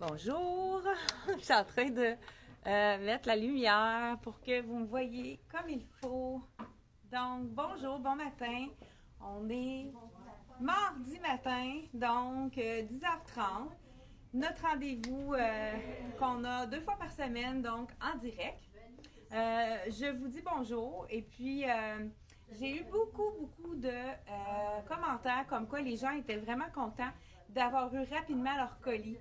Bonjour, je suis en train de mettre la lumière pour que vous me voyez comme il faut. Donc, bonjour, bon matin. On est mardi matin, donc 10h30. Notre rendez-vous qu'on a 2 fois par semaine, donc en direct. Je vous dis bonjour et puis j'ai eu beaucoup de commentaires comme quoi les gens étaient vraiment contents d'avoir eu rapidement leur colis.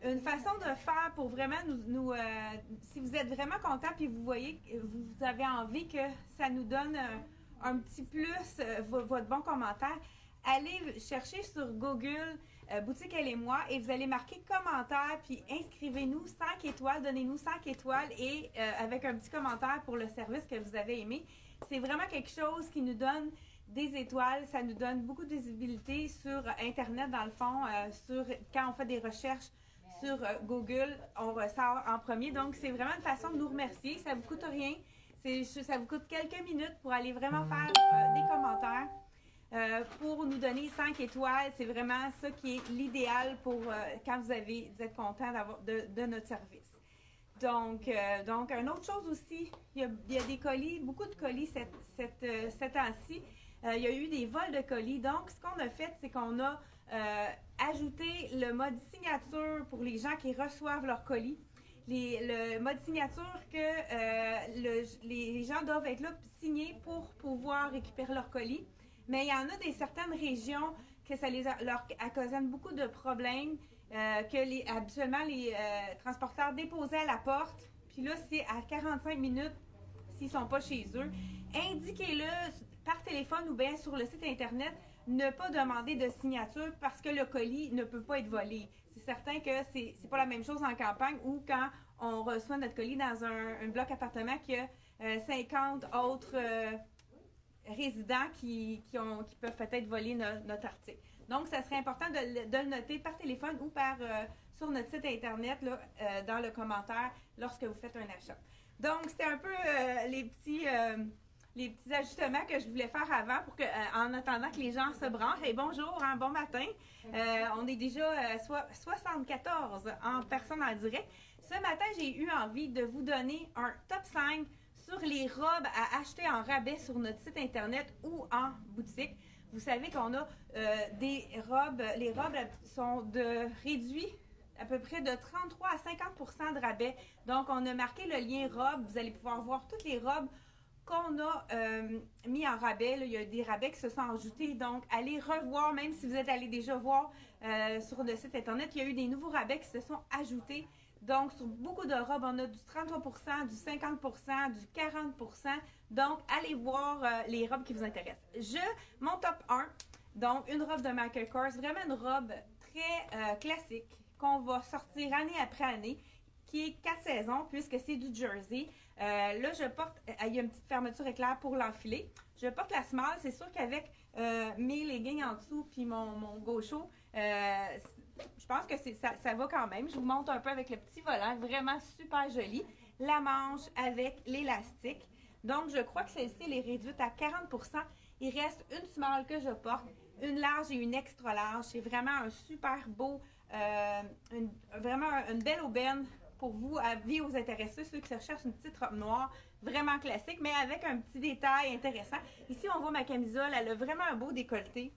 Une façon de faire pour vraiment si vous êtes vraiment content puis vous voyez, vous avez envie que ça nous donne un petit plus, votre bon commentaire, allez chercher sur Google Boutique Elle et moi et vous allez marquer commentaire puis inscrivez-nous 5 étoiles, donnez-nous 5 étoiles et avec un petit commentaire pour le service que vous avez aimé. C'est vraiment quelque chose qui nous donne des étoiles, ça nous donne beaucoup de visibilité sur Internet dans le fond, quand on fait des recherches sur Google, on ressort en premier. Donc, c'est vraiment une façon de nous remercier. Ça ne vous coûte rien. Ça vous coûte quelques minutes pour aller vraiment faire des commentaires. Pour nous donner 5 étoiles, c'est vraiment ça qui est l'idéal pour quand vous êtes content de notre service. Donc, une autre chose aussi, il y a des colis, beaucoup de colis cette temps-ci. Il y a eu des vols de colis. Donc, ce qu'on a fait, c'est qu'on a ajouté le mode signature pour les gens qui reçoivent leur colis. Le mode signature que les gens doivent être là signés pour pouvoir récupérer leur colis. Mais il y en a certaines régions que ça leur occasionne beaucoup de problèmes, habituellement les transporteurs déposaient à la porte. Puis là, c'est à 45 minutes s'ils ne sont pas chez eux. Indiquez-le par téléphone ou bien sur le site Internet, ne pas demander de signature parce que le colis ne peut pas être volé. C'est certain que c'est pas la même chose en campagne ou quand on reçoit notre colis dans un bloc appartement qui a 50 autres résidents qui peuvent peut-être voler notre article. Donc, ça serait important de le noter par téléphone ou sur notre site Internet là, dans le commentaire lorsque vous faites un achat. Donc, c'était un peu les petits ajustements que je voulais faire avant pour en attendant que les gens se branchent. Et bonjour, bon matin. On est déjà 74 en personne en direct. Ce matin, j'ai eu envie de vous donner un top 5 sur les robes à acheter en rabais sur notre site Internet ou en boutique. Vous savez qu'on a des robes, les robes sont réduites à peu près de 33 à 50% de rabais. Donc, on a marqué le lien robe. Vous allez pouvoir voir toutes les robes qu'on a mis en rabais. Là, il y a des rabais qui se sont ajoutés. Donc, allez revoir, même si vous êtes allé déjà voir sur le site Internet, il y a eu des nouveaux rabais qui se sont ajoutés. Donc, sur beaucoup de robes, on a du 33%, du 50%, du 40%. Donc, allez voir les robes qui vous intéressent. Mon top 1, donc une robe de Michael Kors, vraiment une robe très classique qu'on va sortir année après année, qui est 4 saisons puisque c'est du jersey. Là, je porte, il y a une petite fermeture éclair pour l'enfiler. Je porte la small, c'est sûr qu'avec mes leggings en dessous puis mon gaucho, je pense que ça va quand même. Je vous montre un peu avec le petit volant, vraiment super joli. La manche avec l'élastique. Donc, je crois que celle-ci, elle est réduite à 40%. Il reste une small que je porte, une large et une extra large. C'est vraiment un super beau, vraiment une belle aubaine pour vous, avis aux intéressés, ceux qui se cherchent une petite robe noire, vraiment classique, mais avec un petit détail intéressant. Ici, on voit ma camisole, elle a vraiment un beau décolleté.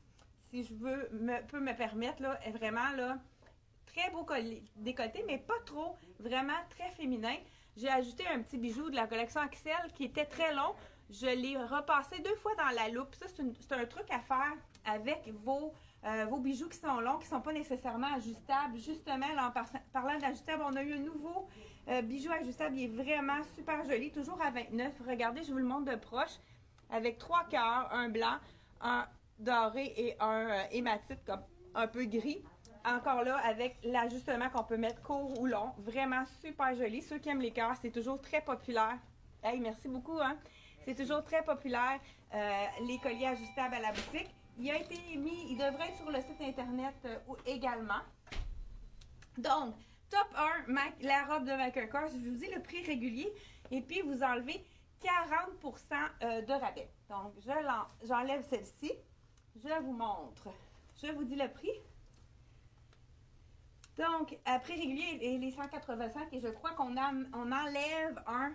Si je peux me permettre, là, est vraiment là, très beau décolleté, mais pas trop, vraiment très féminin. J'ai ajouté un petit bijou de la collection Axel qui était très long. Je l'ai repassé 2 fois dans la loupe. Ça, c'est un truc à faire avec vos bijoux qui sont longs, qui ne sont pas nécessairement ajustables. Justement, là, en parlant d'ajustable, on a eu un nouveau bijou ajustable. Il est vraiment super joli, toujours à 29. Regardez, je vous le montre de proche. Avec 3 cœurs, un blanc, un doré et un hématite comme un peu gris. Encore là, avec l'ajustement qu'on peut mettre court ou long. Vraiment super joli. Ceux qui aiment les cœurs, c'est toujours très populaire. Hey, merci beaucoup, hein? C'est toujours très populaire, les colliers ajustables à la boutique. Il a été mis, il devrait être sur le site Internet également. Donc, top 1, la robe de Michael Kors. Je vous dis le prix régulier. Et puis, vous enlevez 40% de rabais. Donc, j'enlève celle-ci. Je vous montre. Je vous dis le prix. Donc, à prix régulier, et les 185, et je crois qu'on enlève un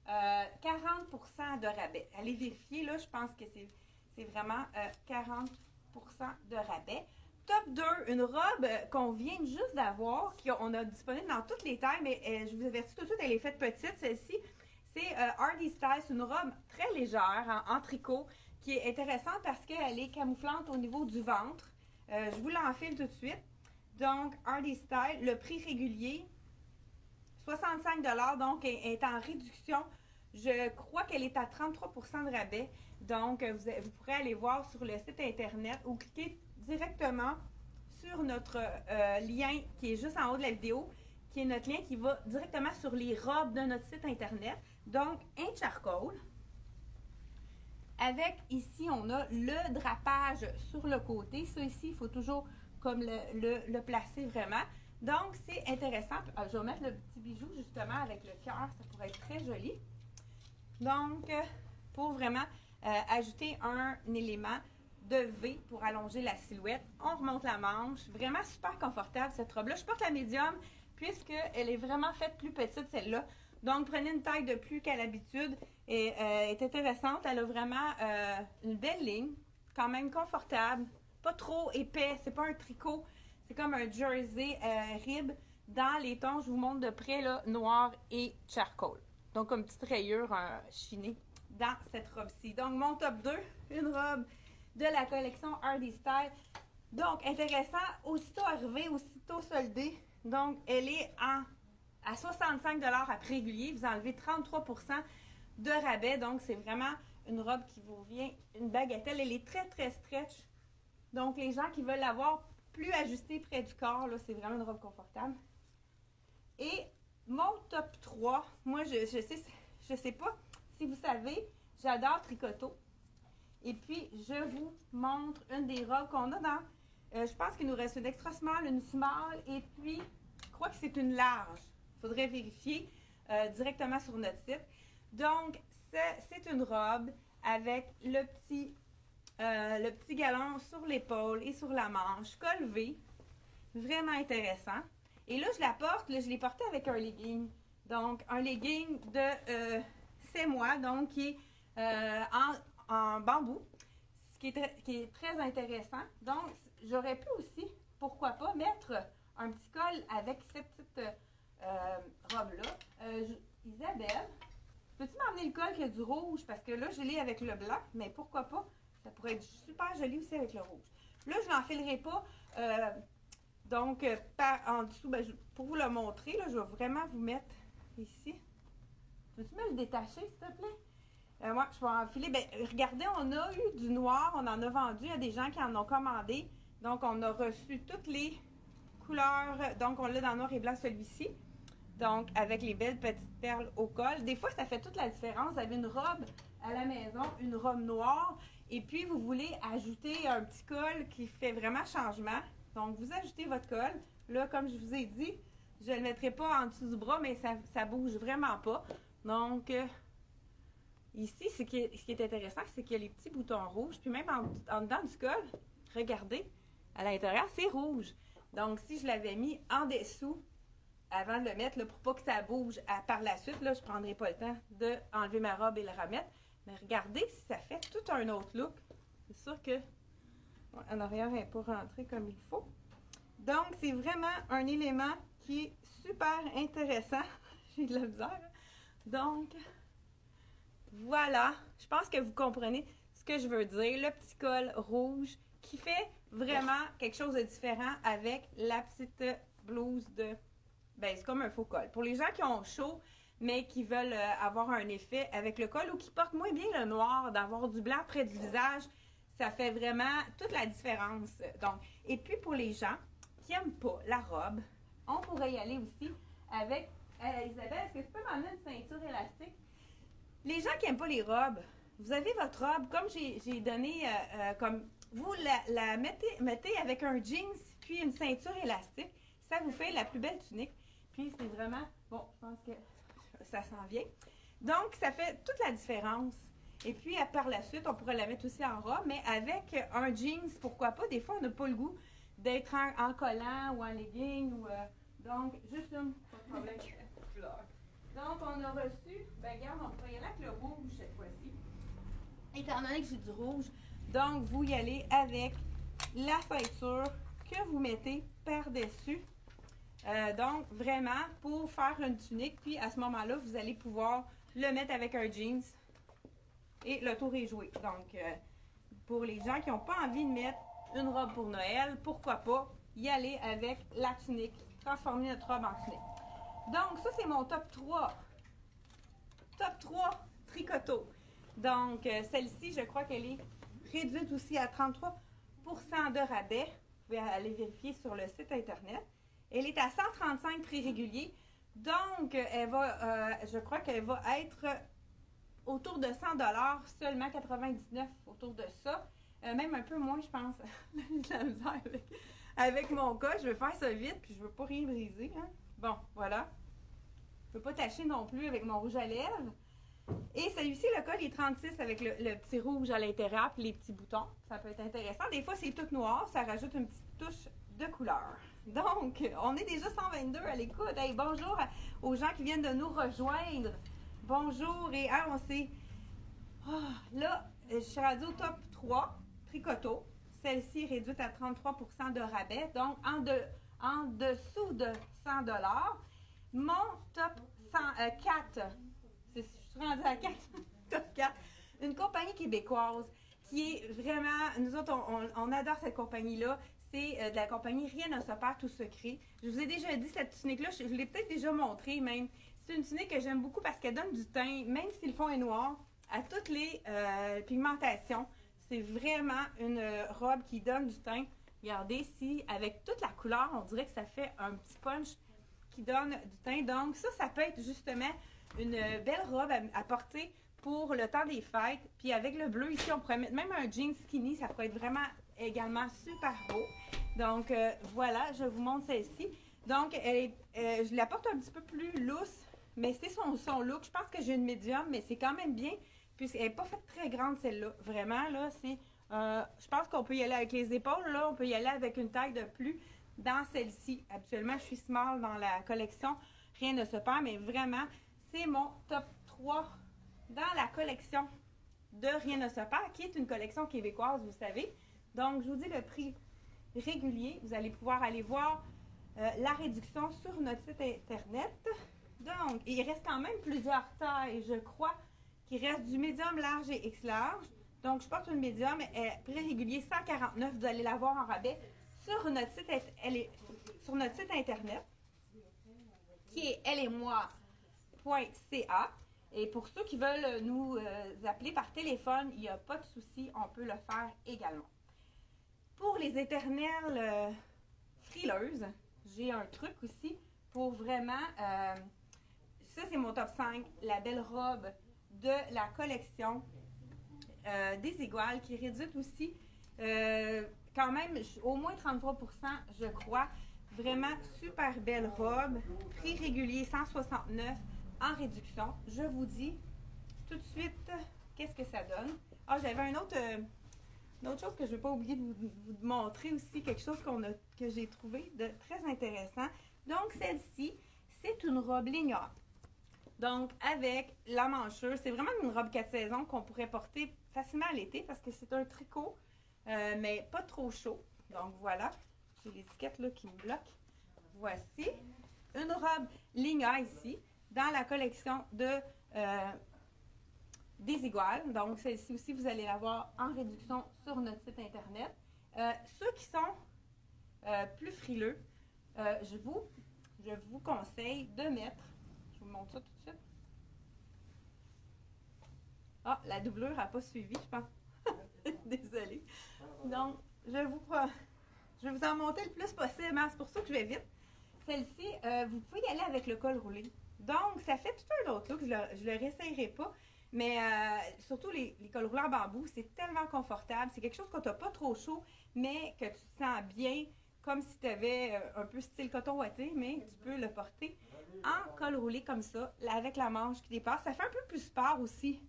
40% de rabais. Allez vérifier, là, je pense que c'est vraiment 40% de rabais. Top 2, une robe qu'on vient juste d'avoir, qu'on a disponible dans toutes les tailles, mais je vous avertis tout de suite, elle est faite petite, celle-ci. C'est Hardy Style, c'est une robe très légère en tricot qui est intéressante parce qu'elle est camouflante au niveau du ventre. Je vous l'enfile tout de suite. Donc, Hardy Style, le prix régulier, 65 $, donc est en réduction. Je crois qu'elle est à 33% de rabais. Donc, vous pourrez aller voir sur le site internet ou cliquer directement sur notre lien qui est juste en haut de la vidéo, qui est notre lien qui va directement sur les robes de notre site internet. Donc, un charcoal. Avec ici, on a le drapage sur le côté. Ça ici, il faut toujours comme le placer vraiment. Donc, c'est intéressant. Je vais mettre le petit bijou justement avec le cœur. Ça pourrait être très joli. Donc, pour vraiment ajouter un élément de V pour allonger la silhouette. On remonte la manche. Vraiment super confortable cette robe-là. Je porte la médium puisqu'elle est vraiment faite plus petite celle-là. Donc, prenez une taille de plus qu'à l'habitude. Et est intéressante. Elle a vraiment une belle ligne. Quand même confortable. Pas trop épais. C'est pas un tricot. C'est comme un jersey rib dans les tons. Je vous montre de près là, noir et charcoal. Donc, une petite rayure chinée dans cette robe-ci. Donc, mon top 2, une robe de la collection Hardy Style. Donc, intéressant. Aussitôt arrivé, aussitôt soldé. Donc, elle est à 65 $ à prix régulier. Vous enlevez 33% de rabais. Donc, c'est vraiment une robe qui vous vient une bagatelle. Elle est très, très stretch. Donc, les gens qui veulent l'avoir plus ajustée près du corps, là, c'est vraiment une robe confortable. Et mon top 3, moi, je sais pas si vous savez, j'adore tricoto. Et puis, je vous montre une des robes qu'on a dans, je pense qu'il nous reste une extra small, une small, et puis, je crois que c'est une large. Il faudrait vérifier directement sur notre site. Donc, c'est une robe avec le petit galon sur l'épaule et sur la manche, col V. Vraiment intéressant. Et là, je la porte, là, je l'ai portée avec un legging. Donc, un legging de C'est moi, donc qui est en bambou, ce qui est très intéressant. Donc, j'aurais pu aussi, pourquoi pas, mettre un petit col avec cette petite robe-là. Isabelle, peux-tu m'emmener le col qui a du rouge? Parce que là, je l'ai avec le blanc, mais pourquoi pas? Ça pourrait être super joli aussi avec le rouge. Là, je ne l'enfilerai pas. Donc, en dessous, ben, pour vous le montrer, là, je vais vraiment vous mettre ici. Peux-tu me le détacher, s'il te plaît? Moi, je vais enfiler. Ben, regardez, on a eu du noir, on en a vendu. Il y a des gens qui en ont commandé. Donc, on a reçu toutes les couleurs. Donc, on l'a dans noir et blanc, celui-ci. Donc, avec les belles petites perles au col. Des fois, ça fait toute la différence. Vous avez une robe à la maison, une robe noire. Et puis, vous voulez ajouter un petit col qui fait vraiment changement. Donc, vous ajoutez votre col. Là, comme je vous ai dit, je ne le mettrai pas en dessous du bras, mais ça ne bouge vraiment pas. Donc, ici, ce qui est intéressant, c'est qu'il y a les petits boutons rouges. Puis même en dedans du col, regardez, à l'intérieur, c'est rouge. Donc, si je l'avais mis en dessous, avant de le mettre, là, pour pas que ça bouge par la suite, là, je ne prendrai pas le temps d'enlever ma robe et la remettre. Mais regardez si ça fait tout un autre look. C'est sûr que en arrière, elle n'est pas rentrée comme il faut. Donc, c'est vraiment un élément qui est super intéressant. J'ai de la misère. Donc, voilà. Je pense que vous comprenez ce que je veux dire. Le petit col rouge qui fait vraiment quelque chose de différent avec la petite blouse de... Ben, c'est comme un faux col. Pour les gens qui ont chaud, mais qui veulent avoir un effet avec le col ou qui portent moins bien le noir, d'avoir du blanc près du visage, ça fait vraiment toute la différence. Donc, et puis pour les gens qui n'aiment pas la robe, on pourrait y aller aussi avec... Isabelle, est-ce que tu peux m'emmener une ceinture élastique? Les gens qui n'aiment pas les robes, vous avez votre robe, comme j'ai donné, comme vous la mettez avec un jeans puis une ceinture élastique. Ça vous fait la plus belle tunique. Puis c'est vraiment... Bon, je pense que ça s'en vient. Donc, ça fait toute la différence. Et puis, par la suite, on pourrait la mettre aussi en robe, mais avec un jeans, pourquoi pas? Des fois, on n'a pas le goût d'être en collant ou en legging. Donc, juste une, pas de problème. Donc, on a reçu, ben regarde, on va y aller avec le rouge cette fois-ci. Étant donné que j'ai du rouge, donc vous y allez avec la ceinture que vous mettez par-dessus. Donc, vraiment, pour faire une tunique, puis à ce moment-là, vous allez pouvoir le mettre avec un jeans et le tour est joué. Donc, pour les gens qui n'ont pas envie de mettre une robe pour Noël, pourquoi pas y aller avec la tunique, transformer notre robe en tunique. Donc, ça, c'est mon top 3. Top 3 tricoto. Donc, celle-ci, je crois qu'elle est réduite aussi à 33% de rabais. Vous pouvez aller vérifier sur le site Internet. Elle est à 135 prix régulier. Donc, elle va, je crois qu'elle va être autour de 100 $, seulement 99 autour de ça. Même un peu moins, je pense. J'ai la misère avec mon cas. Je veux faire ça vite, puis je veux pas rien briser. Hein? Bon, voilà. Je ne peux pas tacher non plus avec mon rouge à lèvres. Et celui-ci, le col est 36 avec le petit rouge à l'intérieur et les petits boutons. Ça peut être intéressant. Des fois, c'est tout noir. Ça rajoute une petite touche de couleur. Donc, on est déjà 122 à l'écoute. Hey, bonjour aux gens qui viennent de nous rejoindre. Bonjour. Et on s'est... là, je suis rendue au top 3, tricoto. Celle-ci est réduite à 33% de rabais. Donc, en dessous de 100 $. Mon top 4, je suis rendue à 4, top 4, une compagnie québécoise qui est vraiment, nous autres, on adore cette compagnie-là. C'est de la compagnie Rien ne se perd, tout se crée. Je vous ai déjà dit, cette tunique-là, je l'ai peut-être déjà montrée même. C'est une tunique que j'aime beaucoup parce qu'elle donne du teint, même si le fond est noir, à toutes les pigmentations. C'est vraiment une robe qui donne du teint. Regardez ici, avec toute la couleur, on dirait que ça fait un petit punch qui donne du teint. Donc ça peut être justement une belle robe à porter pour le temps des fêtes. Puis avec le bleu ici, on pourrait mettre même un jean skinny, ça pourrait être vraiment également super beau. Donc voilà, je vous montre celle-ci. Donc je la porte un petit peu plus lousse, mais c'est son look. Je pense que j'ai une médium, mais c'est quand même bien, puisqu'elle n'est pas faite très grande celle-là. Vraiment, là, c'est... je pense qu'on peut y aller avec les épaules, là, on peut y aller avec une taille de plus. Dans celle-ci, habituellement, je suis small dans la collection Rien ne se perd, mais vraiment, c'est mon top 3 dans la collection de Rien ne se perd, qui est une collection québécoise, vous savez. Donc, je vous dis le prix régulier. Vous allez pouvoir aller voir la réduction sur notre site Internet. Donc, il reste quand même plusieurs tailles, je crois, qu'il reste du médium, large et X large. Donc, je porte une médium, prix régulier 149, vous allez la voir en rabais sur notre site, sur notre site Internet, qui est elletmoi.ca. Et pour ceux qui veulent nous appeler par téléphone, il n'y a pas de souci, on peut le faire également. Pour les éternelles frileuses, j'ai un truc aussi pour vraiment, ça c'est mon top 5, la belle robe de la collection des Iguales, qui est réduite aussi quand même au moins 33%, je crois. Vraiment super belle robe, prix régulier 169 en réduction. Je vous dis tout de suite qu'est-ce que ça donne. Ah, j'avais une autre chose que je ne vais pas oublier de vous montrer aussi, quelque chose que j'ai trouvé de très intéressant. Donc, celle-ci, c'est une robe lignante. Donc, avec la manchure, c'est vraiment une robe 4 saisons qu'on pourrait porter facilement à l'été parce que c'est un tricot, mais pas trop chaud. Donc, voilà. J'ai l'étiquette là qui me bloque. Voici une robe Ligna ici, dans la collection de des Iguales. Donc, celle-ci aussi, vous allez la voir en réduction sur notre site Internet. Ceux qui sont plus frileux, je vous conseille de mettre, je vous montre ça tout de suite. Ah, la doublure n'a pas suivi, je pense. Désolée. Donc, je vais vous en monter le plus possible, hein? C'est pour ça que je vais vite. Celle-ci, vous pouvez y aller avec le col roulé. Donc, ça fait tout un autre look. Je ne le réessayerai pas. Mais surtout, les cols roulés en bambou, c'est tellement confortable. C'est quelque chose quand tu n'as pas trop chaud, mais que tu te sens bien, comme si tu avais un peu style coton ouaté, mais tu peux le porter en col roulé comme ça, avec la manche qui dépasse. Ça fait un peu plus sport aussi.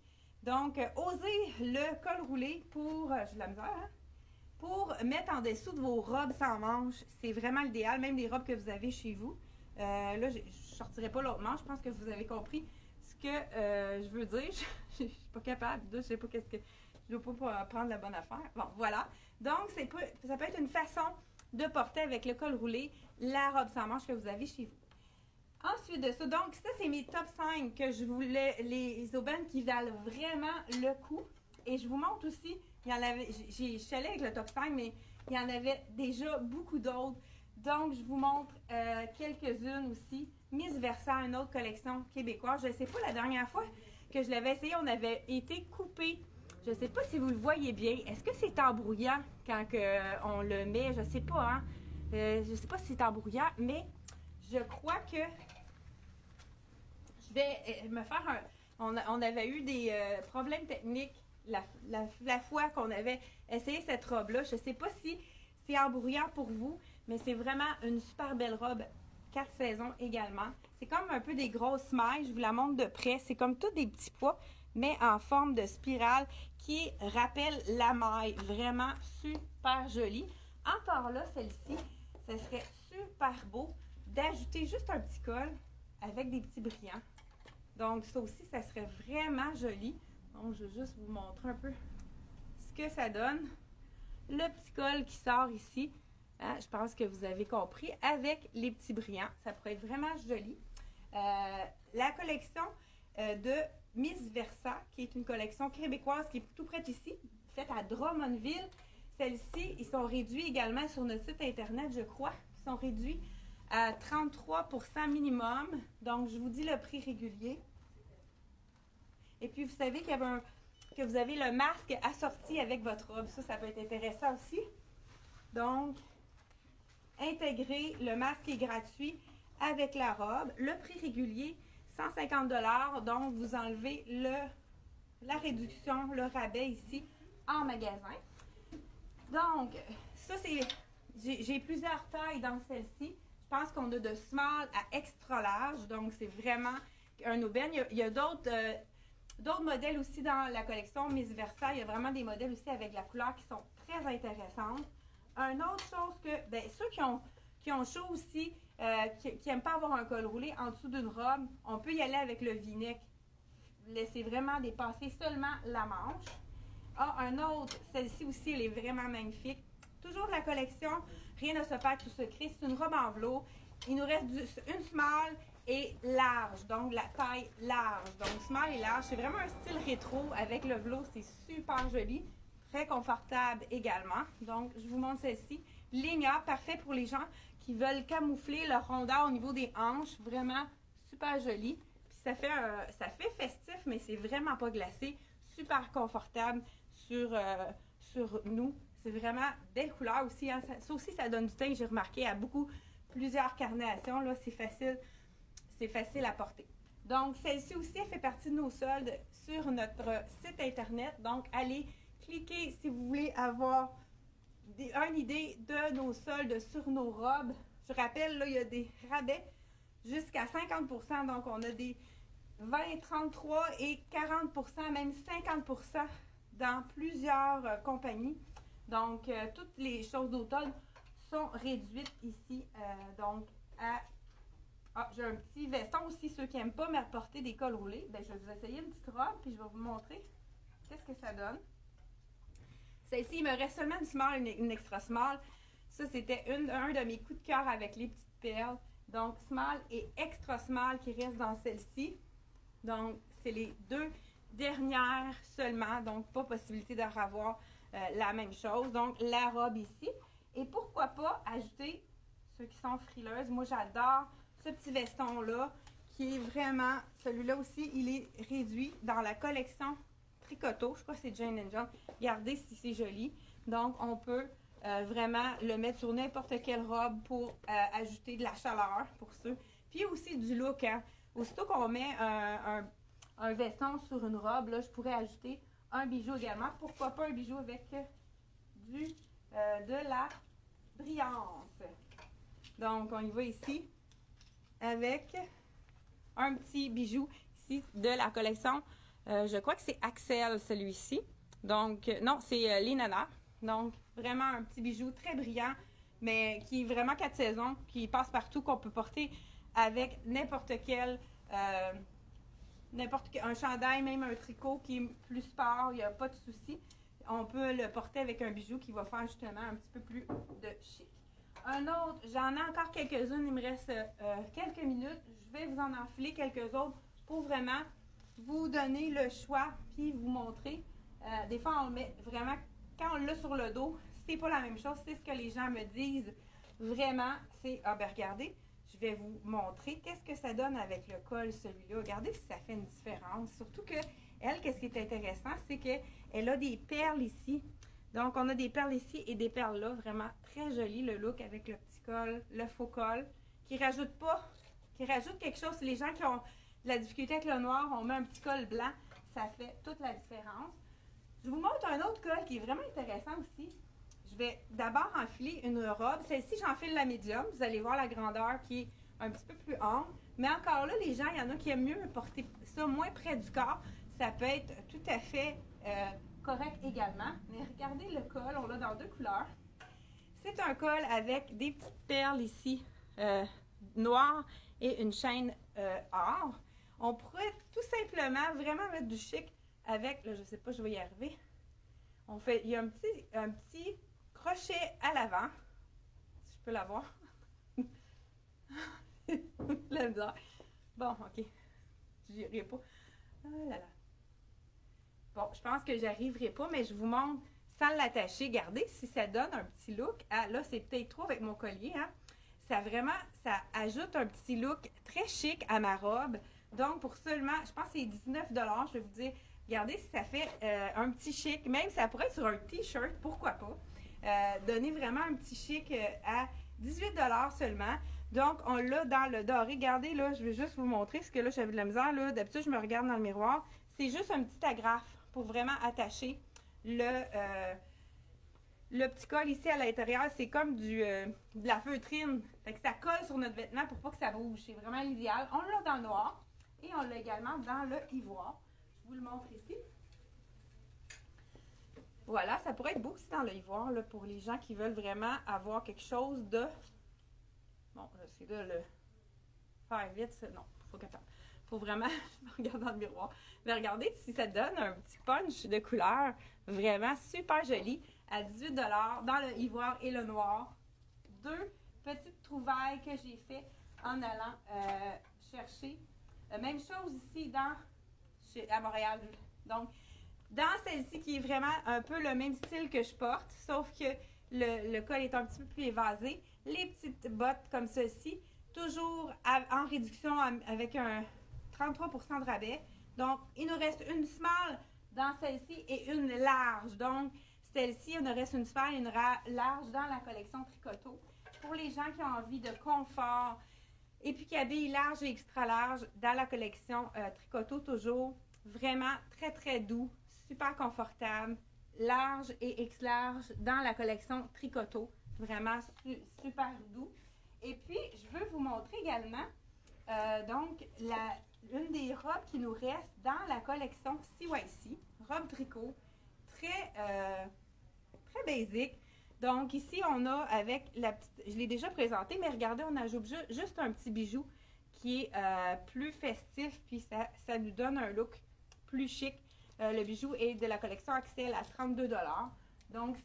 Donc, osez le col roulé pour... j'ai de la misère, hein? Pour mettre en dessous de vos robes sans manches, c'est vraiment l'idéal, même les robes que vous avez chez vous. Là, je ne sortirai pas l'autre manche, je pense que vous avez compris ce que je veux dire. Je ne suis pas capable, je ne sais pas qu'est-ce que... Je ne dois pas prendre la bonne affaire. Bon, voilà. Donc, ça peut être une façon de porter avec le col roulé la robe sans manches que vous avez chez vous. Ensuite de ça, donc ça, c'est mes top 5 que je voulais, les aubaines qui valent vraiment le coup. Et je vous montre aussi, il y en avait, je suis allée avec le top 5, mais il y en avait déjà beaucoup d'autres. Donc, je vous montre quelques-unes aussi. Miss Versa, une autre collection québécoise. Je ne sais pas, la dernière fois que je l'avais essayé, on avait été coupé. Je ne sais pas si vous le voyez bien. Est-ce que c'est embrouillant quand on le met? Je ne sais pas, hein? Je ne sais pas si c'est embrouillant, mais je crois que je vais me faire un... On avait eu des problèmes techniques la fois qu'on avait essayé cette robe-là. Je ne sais pas si c'est embrouillant pour vous, mais c'est vraiment une super belle robe. 4 saisons également. C'est comme un peu des grosses mailles. Je vous la montre de près. C'est comme tous des petits pois, mais en forme de spirale qui rappelle la maille. Vraiment super jolie. Encore là, celle-ci, ce serait super beau d'ajouter juste un petit col avec des petits brillants. Donc, ça aussi, ça serait vraiment joli. Donc, je vais juste vous montrer un peu ce que ça donne. Le petit col qui sort ici. Hein, je pense que vous avez compris. Avec les petits brillants. Ça pourrait être vraiment joli. La collection de Miss Versa, qui est une collection québécoise qui est tout près d'ici, faite à Drummondville. Celles-ci, ils sont réduits également sur notre site internet, je crois. Ils sont réduits à 33% minimum. Donc, je vous dis le prix régulier. Et puis, vous savez que vous avez le masque assorti avec votre robe. Ça peut être intéressant aussi. Donc, intégrer, le masque est gratuit avec la robe. Le prix régulier, 150 $. Donc, vous enlevez la réduction, le rabais ici en magasin. Donc, ça, c'est... J'ai plusieurs tailles dans celle-ci. Je pense qu'on a de small à extra large. Donc, c'est vraiment un aubaine. Il y a d'autres modèles aussi dans la collection Miss Versa. Il y a vraiment des modèles aussi avec la couleur qui sont très intéressantes. Une autre chose que, bien, ceux qui ont chaud aussi, qui n'aiment pas avoir un col roulé en dessous d'une robe, on peut y aller avec le v-neck. Laissez vraiment dépasser seulement la manche. Ah, un autre, celle-ci aussi, elle est vraiment magnifique. Toujours de la collection, rien ne se perd, tout se crée. C'est une robe en velours. Il nous reste une small et large, donc la taille large. Donc small et large, c'est vraiment un style rétro avec le velours, c'est super joli. Très confortable également. Donc, je vous montre celle-ci. Ligne A, parfait pour les gens qui veulent camoufler leur rondeur au niveau des hanches. Vraiment super joli. Puis ça fait festif, mais c'est vraiment pas glacé. Super confortable sur nous. C'est vraiment belle couleur aussi. Hein. Ça aussi, ça donne du teint. J'ai remarqué à plusieurs carnations. Là, c'est facile à porter. Donc, celle-ci aussi, elle fait partie de nos soldes sur notre site internet. Donc, allez cliquez si vous voulez avoir une idée de nos soldes sur nos robes. Je rappelle, là, il y a des rabais jusqu'à 50%. Donc, on a des 20, 33 et 40%, même 50% dans plusieurs compagnies. Donc, toutes les choses d'automne sont réduites ici. Donc, j'ai un petit veston aussi. Ceux qui n'aiment pas me porter des cols roulés, ben, je vais vous essayer une petite robe puis je vais vous montrer qu'est-ce que ça donne. Celle-ci, il me reste seulement une small et une extra small. Ça, c'était un de mes coups de cœur avec les petites perles. Donc, small et extra small qui restent dans celle-ci. Donc, c'est les deux dernières seulement. Donc, pas possibilité de revoir la même chose. Donc, la robe ici. Et pourquoi pas ajouter, ceux qui sont frileuses, moi j'adore ce petit veston-là qui est vraiment, celui-là aussi, il est réduit dans la collection Tricoto. Je crois que c'est Jane & John. Regardez si c'est joli. Donc, on peut vraiment le mettre sur n'importe quelle robe pour ajouter de la chaleur pour ceux. Puis aussi du look. Hein. Aussitôt qu'on met un veston sur une robe, là, je pourrais ajouter un bijou également. Pourquoi pas un bijou avec de la brillance. Donc, on y va ici avec un petit bijou ici de la collection. Je crois que c'est Axel, celui-ci. Donc, non, c'est Linana. Donc, vraiment un petit bijou très brillant, mais qui est vraiment 4 saisons, qui passe partout, qu'on peut porter avec n'importe quel, un chandail, même un tricot qui est plus sport, il n'y a pas de souci. On peut le porter avec un bijou qui va faire justement un petit peu plus de chic. Un autre, j'en ai encore quelques-unes, il me reste quelques minutes. Je vais vous en enfiler quelques autres pour vraiment vous donner le choix puis vous montrer. Des fois, on le met vraiment, quand on l'a sur le dos, c'est pas la même chose. C'est ce que les gens me disent. Vraiment, c'est, ah ben regardez, je vais vous montrer qu'est-ce que ça donne avec le col, celui-là. Regardez si ça fait une différence. Surtout que elle, qu'est-ce qui est intéressant, c'est qu'elle a des perles ici. Donc, on a des perles ici et des perles là. Vraiment très joli le look avec le petit col, le faux col, qui rajoute pas, qui rajoute quelque chose. Les gens qui ont de la difficulté avec le noir, on met un petit col blanc, ça fait toute la différence. Je vous montre un autre col qui est vraiment intéressant aussi. Je vais d'abord enfiler une robe. Celle-ci, j'enfile la médium. Vous allez voir la grandeur qui est un petit peu plus ample. Mais encore là, les gens, il y en a qui aiment mieux porter ça moins près du corps. Ça peut être tout à fait correct également. Mais regardez le col, on l'a dans 2 couleurs. C'est un col avec des petites perles ici, noires, et une chaîne or. On pourrait tout simplement vraiment mettre du chic avec, là, je ne sais pas, je vais y arriver. Il y a un petit crochet à l'avant. Si je peux l'avoir. La misère. Bon, ok. J'y arriverai pas. Ah là là. Bon, je pense que j'arriverai pas, mais je vous montre sans l'attacher. Regardez si ça donne un petit look. Ah, là, c'est peut-être trop avec mon collier, hein. Ça ajoute un petit look très chic à ma robe. Donc, pour seulement, je pense que c'est 19 $, je vais vous dire, regardez si ça fait un petit chic. Même ça pourrait être sur un t-shirt, pourquoi pas. Donner vraiment un petit chic à 18 $ seulement. Donc, on l'a dans le doré. Regardez, là, je vais juste vous montrer, parce que là, j'avais de la misère. Là, d'habitude, je me regarde dans le miroir. C'est juste un petit agrafe pour vraiment attacher le petit col ici à l'intérieur. C'est comme de la feutrine. Fait que ça colle sur notre vêtement pour pas que ça bouge. C'est vraiment l'idéal. On l'a dans le noir et on l'a également dans le ivoire. Je vous le montre ici. Voilà, ça pourrait être beau aussi dans le ivoire là, pour les gens qui veulent vraiment avoir quelque chose de... Bon, j'essaie de le faire vite. Non, faut qu'attendre. Faut vraiment regarder dans le miroir. Mais regardez si ça donne un petit punch de couleur vraiment super joli à 18 $ dans le ivoire et le noir. 2 petites trouvailles que j'ai fait en allant chercher. Même chose ici à Montréal. Donc, dans celle-ci qui est vraiment un peu le même style que je porte, sauf que le col est un petit peu plus évasé. Les petites bottes comme ceci, toujours en réduction avec un 33% de rabais. Donc, il nous reste une small dans celle-ci et une large. Donc, celle-ci, il nous reste une small et une large dans la collection Tricoto. Pour les gens qui ont envie de confort et puis qui habillent large et extra large dans la collection Tricoto, toujours vraiment très, très doux, super confortable, large et X large dans la collection Tricoto. Vraiment super doux. Et puis, je veux vous montrer également donc une des robes qui nous reste dans la collection CYC, robe tricot, très basique. Donc ici, on a avec la petite, je l'ai déjà présenté, mais regardez, on ajoute juste un petit bijou qui est plus festif, puis ça nous donne un look plus chic. Le bijou est de la collection Axel à 32 $. Donc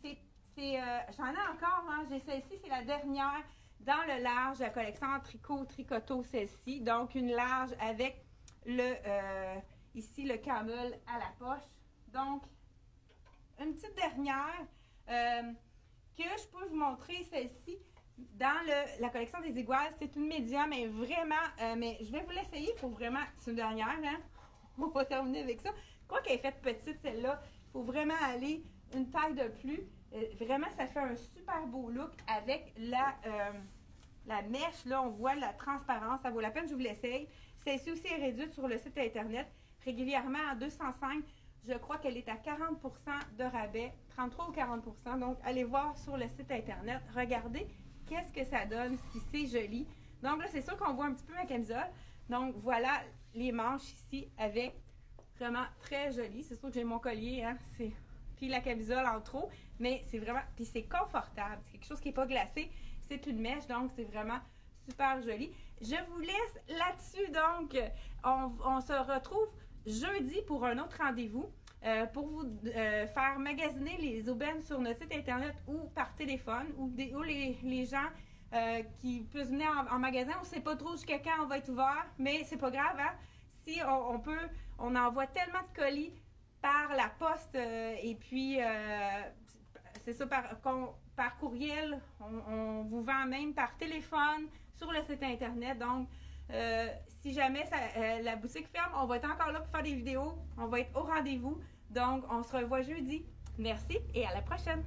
j'en ai encore, hein, j'ai celle-ci, c'est la dernière dans le large, la collection en tricoto celle-ci. Donc une large avec ici le camel à la poche. Donc une petite dernière que je peux vous montrer, celle-ci dans la collection des iguales. C'est une médium, mais vraiment, mais je vais vous l'essayer pour vraiment, c'est une dernière, hein? On va terminer avec ça. Quoi qu'elle est faite petite, celle-là, il faut vraiment aller une taille de plus. Vraiment, ça fait un super beau look avec la mèche. Là, on voit la transparence. Ça vaut la peine, je vous l'essaye. Celle-ci aussi est réduite sur le site Internet régulièrement à 205. Je crois qu'elle est à 40 % de rabais, 33 ou 40 %. Donc, allez voir sur le site Internet. Regardez qu'est-ce que ça donne, si c'est joli. Donc là, c'est sûr qu'on voit un petit peu ma camisole. Donc, voilà les manches ici avec vraiment très joli. C'est sûr que j'ai mon collier, hein. pris la camisole en trop, mais c'est vraiment, puis c'est confortable, c'est quelque chose qui n'est pas glacé, c'est une mèche, donc c'est vraiment super joli. Je vous laisse là-dessus, donc on se retrouve jeudi pour un autre rendez-vous. Pour vous faire magasiner les aubaines sur notre site internet ou par téléphone, ou les gens qui peuvent venir en magasin. On ne sait pas trop jusqu'à quand on va être ouvert, mais c'est pas grave, hein? Si on envoie tellement de colis par la poste et puis c'est ça, par courriel, on vous vend même par téléphone sur le site internet. Donc, si jamais la boutique ferme, on va être encore là pour faire des vidéos. On va être au rendez-vous. Donc, on se revoit jeudi. Merci et à la prochaine!